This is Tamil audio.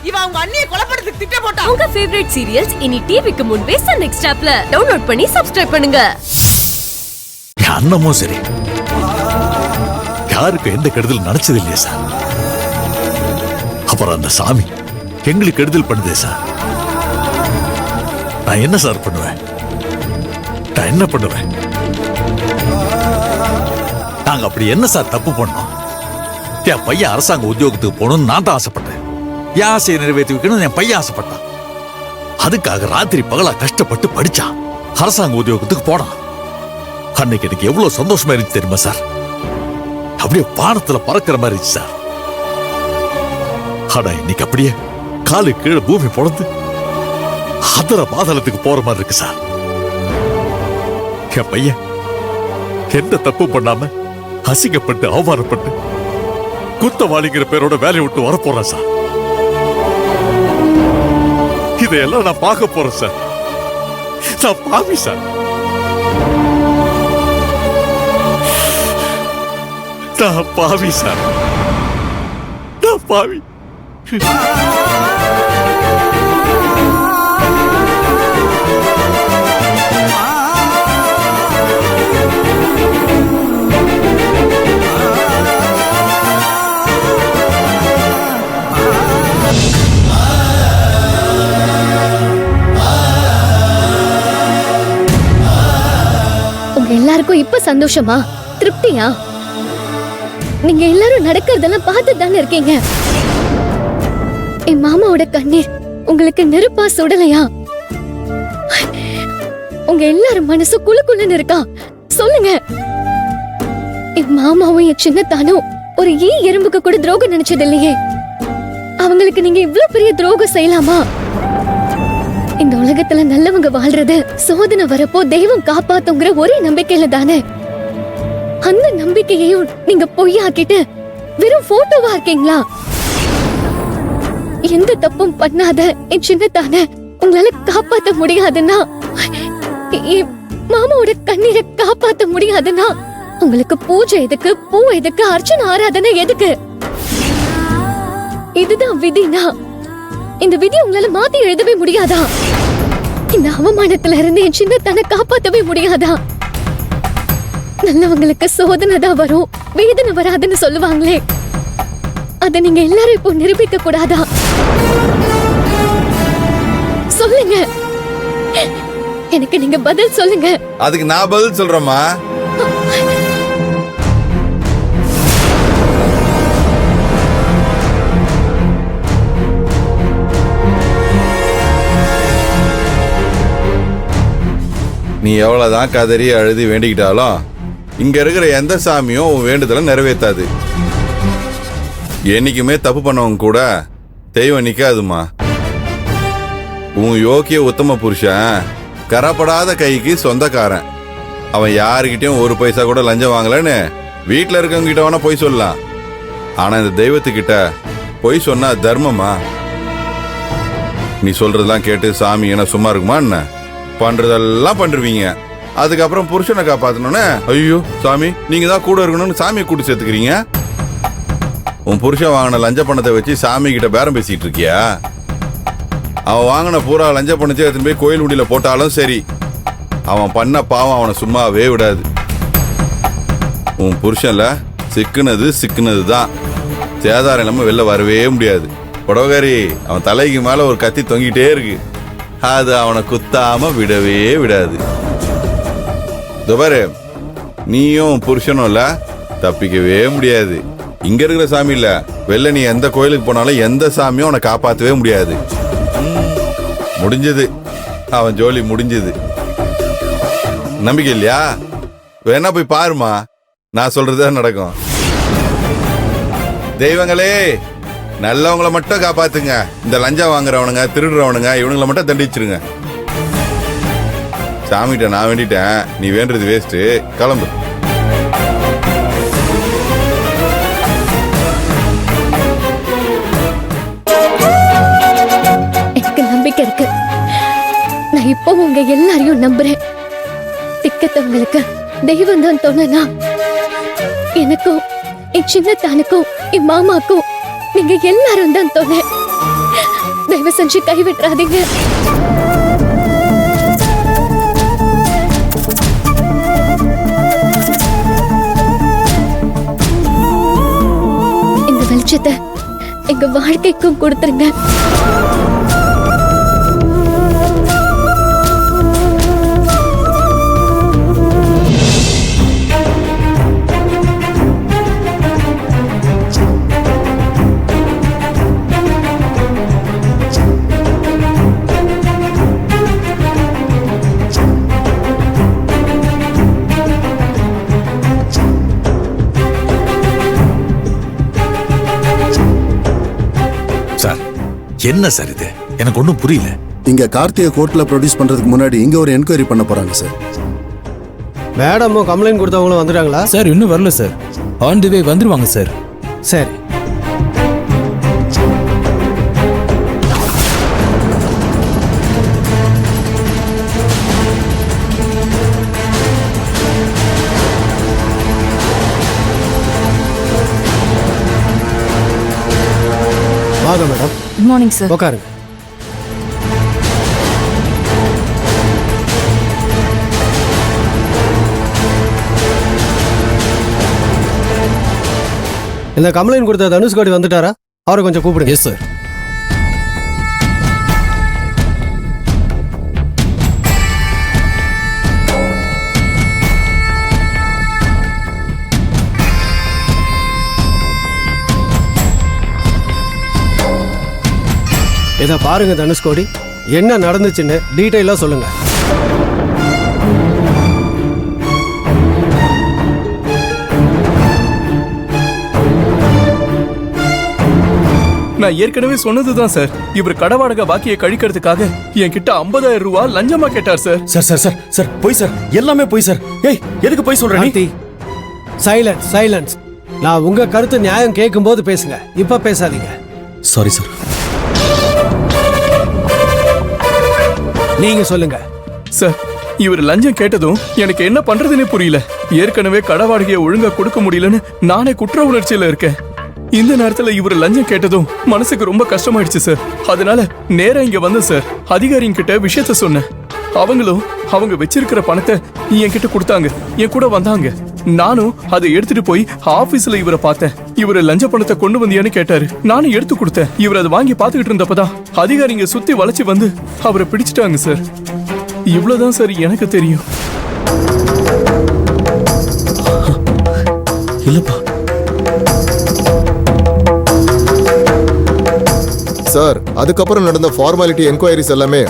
இவன் அவங்க அண்ணியை கொலைப்படுறதுக்கு திட்டம் போட்டான். உங்க ஃபேவரட் சீரியல்ஸ் இனி டிவிக்கு முன்பே சன் நெக்ஸ்ட் ஆப்ல டவுன்லோட் பண்ணி சப்ஸ்கிரைப் பண்ணுங்க. அண்ணமும் சரி, யாருக்கு எந்த கெடுதல் நினைச்சது இல்லையா சார்? அப்புறம் அந்த சாமி எங்களுக்கு கெடுதல் பண்ணுதே சார். நான் என்ன சார் பண்ணுவேன்? நான் என்ன பண்ணுவேன்? நாங்க அப்படி என்ன சார் தப்பு பண்ணோம்? என் பையன் அரசாங்க உத்தியோகத்துக்கு போகணும்னு நான் தான் ஆசைப்பட்டேன். என் ஆசையை நிறைவேற்றி வைக்கணும்னு என் பையன் ஆசைப்பட்டான். அதுக்காக ராத்திரி பகலா கஷ்டப்பட்டு படிச்சான், அரசாங்க உத்தியோகத்துக்கு போனான். அன்னைக்கு எனக்கு எவ்வளவு சந்தோஷமா இருந்துச்சு தெரியுமா சார்? அப்படியே வானத்துல பறக்கிற மாதிரி இருந்துச்சு சார். ஆனா இன்னைக்கு அப்படியே காலு கீழே பூமி பொழந்து அதர பாதாளத்துக்கு போற மாதிரி இருக்கு சார். என் பையன் எந்த தப்பு பண்ணாம அசிங்கப்பட்டு அவமானப்பட்டு குத்தவாளிங்கிற பேரோட வேலையை விட்டு வரப்போறேன் சார். இதையெல்லாம் நான் பார்க்க போறேன் சார். நான் பாவி சார். நான் பாவி சார். நான் பாவி. உங்க எல்லாருக்கும் இப்ப சந்தோஷமா, திருப்தியா? நீங்க எல்லாரும் நடக்கிறதெல்லாம் பார்த்து தானே இருக்கீங்க. என் மாமாவோட கண்ணீர் உங்களுக்கு நெருப்பா சுடலையா? உங்க எல்லாரும் மனசு குளுக்குள்ளுன்னு இருக்கா? சொல்லுங்க. என் மாமாவும் என் சின்னத்தானும் ஒரு எறும்புக்கு கூட துரோகம் நினைச்சது இல்லையே. அவங்களுக்கு நீங்க இவ்வளவு பெரிய துரோகம் செய்யலாமா? இந்த உலகத்துல நல்லவங்க வாழ்றது சோதனை வரப்போ தெய்வம் காப்பாத்துங்கிற ஒரே நம்பிக்கையில தானே. அந்த நம்பிக்கையையும் நீங்க பொய்யாக்கிட்டு வெறும் போட்டோவா இருக்கீங்களா? எந்த தப்பும் பண்ணாத என் சின்னத்தான உங்களால காப்பாத்த முடியாதுன்னா, மாமாவோட கண்ணீரை காப்பாத்த முடியாதுன்னா, உங்களுக்கு பூஜை எதுக்கு, பூ எதுக்கு, அர்ச்சனை ஆராதனை எதுக்கு? இதுதான் விதினா இந்த விதி உங்களால மாத்தி எழுதவே முடியாதா? இந்த அவமானத்துல இருந்து என் சின்னத்தான காப்பாத்தவே முடியாதா? நல்லவங்களுக்கு சோதனை தான் வரும், வேதனை வராதுன்னு சொல்லுவாங்களே, அத நீங்க எல்லாரும் இப்போ நிரூபிக்க கூடாதா? சொல்லுங்க, எனக்கு நீங்க பதில் சொல்லுங்க. அதுக்கு நான் பதில் சொல்றேம்மா. நீ எவ்வளவுதான் கதறி அழுதி வேண்டிக்கிட்டாலும் இங்க இருக்கிற எந்த சாமியும் உன் வேண்டுதலை நிறைவேற்றாது. என்னைக்குமே தப்பு பண்ணவங்க கூட தெய்வம் நிக்காதுமா. உன் யோக்கிய உத்தம புருஷன் கரப்படாத கைக்கு சொந்தக்காரன். அவன் யாருக்கிட்டையும் ஒரு பைசா கூட லஞ்சம் வாங்கலன்னு வீட்டில் இருக்கவங்க கிட்ட வேணா பொய் சொல்லலாம். ஆனா இந்த தெய்வத்துக்கிட்ட பொய் சொன்னா தர்மமா? நீ சொல்றதெல்லாம் கேட்டு சாமி என்ன சும்மா இருக்குமா என்ன? பண்றதெல்லாம் பண்ணிருவீங்க. அதுக்கப்புறம் புருஷனை காப்பாத்தணும்னு ஐயோ சாமி நீங்க தான் கூட இருக்கணும்னு சாமியை கூட்டி சேர்த்துக்கிறீங்க. உன் புருஷன் வாங்கின லஞ்ச பணத்தை வச்சு சாமி கிட்ட பேரம் பேசிட்டு இருக்கியா? அவன் வாங்கின பூரா லஞ்ச பணத்தை எடுத்துன்னு போய் கோயில் உண்டியில போட்டாலும் சரி, அவன் பண்ண பாவம் அவனை சும்மாவே விடாது. உன் புருஷன்ல சிக்குனது தான். சேதாரம் இல்லாம வெளில வரவே முடியாது. புடவகாரி அவன் தலைக்கு மேல ஒரு கத்தி தொங்கிட்டே இருக்கு. அது அவனை குத்தாம விடவே விடாது. பாரு, நீயும் புருஷனும் இல்ல தப்பிக்கவே முடியாது. இங்க இருக்கிற சாமி இல்ல, வெளில நீ எந்த கோயிலுக்கு போனாலும் எந்த சாமியும் அவனை காப்பாற்றவே முடியாது. முடிஞ்சது, அவன் ஜோலி முடிஞ்சது. நம்பிக்கை இல்லையா? வேணா போய் பாருமா, நான் சொல்றதுதான் நடக்கும். தெய்வங்களே, நல்லவங்களை மட்டும் காப்பாத்துங்க. இந்த லஞ்சம் வாங்குறவனுங்க, திருடுறவனுங்க, இவனுங்களை மட்டும் தண்டிச்சிருங்க. சாமிகிட்ட நான் வேண்டிட்டேன், நீ வேண்டது வேஸ்ட், கிளம்பு. எனக்கு நம்பிக்கை இருக்கு. நான் இப்போ உங்க எல்லாரையும் நம்புறேன். திக்கத்தவங்களுக்கு தெய்வம் தான் தோணுனா, எனக்கும் என் சின்னத்தானுக்கும் என் மாமாக்கும் நீங்க எல்லாரும் தான் தோணு. தயவு செஞ்சு கைவிட்டுறாதீங்க. இந்த வெளிச்சத்தை எங்க வாழ்க்கைக்கும் கொடுத்துருங்க. சார் என்ன சார் இது? எனக்கு ஒன்றும் புரியல. இங்க கார்த்திகை கோர்ட்ல ப்ரொடியூஸ் பண்றதுக்கு முன்னாடி இங்க ஒரு என்கொயரி பண்ண போறாங்க சார். மேடமும் கம்ப்ளைண்ட் கொடுத்தவங்களும் வந்துட்டாங்களா சார்? இன்னும் வரல சார். ஆன் தி வே வந்துருவாங்க சார். சரி. வாங்க மேடம். Good morning sir. உட்காருங்க. இந்த கம்ப்ளைண்ட் கொடுத்த தனுஷ்கோடி வந்துட்டாரா? அவரை கொஞ்சம் கூப்பிடுங்க. Yes sir. இதை பாருங்க தனுஷ்கோடி, என்ன நடந்துச்சுன்னு டீட்டெயிலா சொல்லுங்க. நான் ஏற்கனவே சொன்னதுதான் சார். இவர் கடவாடகை பாக்கியை கழிக்கிறதுக்காக என்கிட்ட 50,000 ரூபாய் லஞ்சமா கேட்டார் sir. Sir sir sir sir போய் சார், எல்லாமே போய் சார். ஏய், எதுக்கு போய் சொல்ற நீ? Silence silence. நான் உங்க கருத்து நியாயம் கேட்கும் போது பேசுங்க, இப்ப பேசாதீங்க. Sorry sir. நீங்க சொல்லுங்க சார். இவர் லஞ்சம் கேட்டதும் எனக்கு என்ன பண்றதுன்னே புரியல. ஏற்கனவே கடவாடகையை ஒழுங்கா கொடுக்க முடியலன்னு நானே குற்ற உணர்ச்சியில இருக்கேன். இந்த நேரத்துல இவர் லஞ்சம் கேட்டதும் மனசுக்கு ரொம்ப கஷ்டமாயிடுச்சு சார். அதனால நேரா இங்க வந்தேன் சார். அதிகாரிங்க கிட்ட விஷயத்த சொன்னேன். அவங்களும் அவங்க வச்சிருக்கிற பணத்தை என்கிட்ட கொடுத்தாங்க, என் கூட வந்தாங்க. நானும் அதை எடுத்துட்டு போய் ஆபீஸ்ல இவரை பார்த்தேன். இவரு லஞ்ச பணத்தை கொண்டு வந்தியான்னு கேட்டாரு. நானும் எடுத்து கொடுத்தேன். இவர் அதை வாங்கி பாத்துக்கிட்டு இருந்தப்பதான் அதிகாரிங்க சுத்தி வளைச்சு வந்து அவரை பிடிச்சிட்டாங்க சார். இவ்வளவுதான் சார் எனக்கு தெரியும். இல்லப்பா சார், அதுக்கப்புறம் நடந்த ஃபார்மாலிட்டி என்கொயரிஸ் எல்லாமே